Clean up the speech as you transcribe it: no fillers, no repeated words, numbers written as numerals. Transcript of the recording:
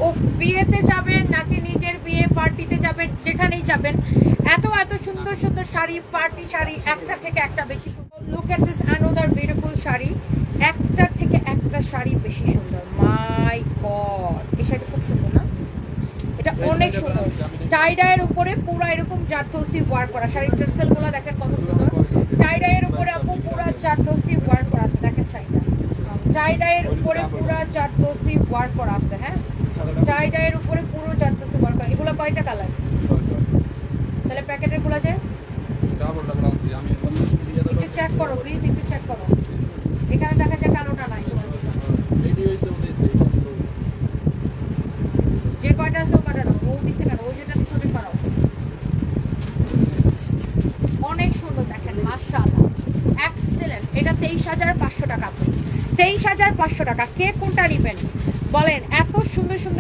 ও বিয়েতে যাবেন নাকি নিজের বিয়ে পার্টিতে যাবেন, যেখানেই যাবেন এত এত সুন্দর সুন্দর শাড়ি, পার্টি শাড়ি, একটা থেকে একটা বেশি সুন্দর। Look at this another beautiful sari, একটার থেকে একটা শাড়ি বেশি সুন্দর। মাই গড, এই শাড়িটা খুব সুন্দর না? এটা অনেক সুন্দর। টাইডাইয়ের উপরে পুরো এরকম জারদৌসি ওয়ার্ক করা, শাড়ির টার্সেলগুলো দেখেন কত সুন্দর। টাইডাইয়ের উপরে আপু পুরো জারদৌসি ওয়ার্ক করা আছে, দেখেন শাড়িটা টাইডাইয়ের উপরে পুরো জারদৌসি ওয়ার্ক করা আছে। হ্যাঁ, টাইডাইয়ের উপরে পুরো জারদৌসি ওয়ার্ক করা। এগুলো কয়টা কালার? তাহলে প্যাকেটের গুলো যে একটু চেক করো প্লিজ, একটু চেক করো। এখানে দেখা যায় কালোটা নাই তোমার যে কয়টা আছে ও কয়টা নাও। ও দিচ্ছে কেন? ও যেটা দিচ্ছে ওটা পারো। অনেক সুন্দর দেখেন, মাশাআল্লাহ, এক্সেলেন্ট। এটা 23,500 টাকা। 23,500 টাকা। কে কোনটা নেবেন বলেন? এত সুন্দর সুন্দর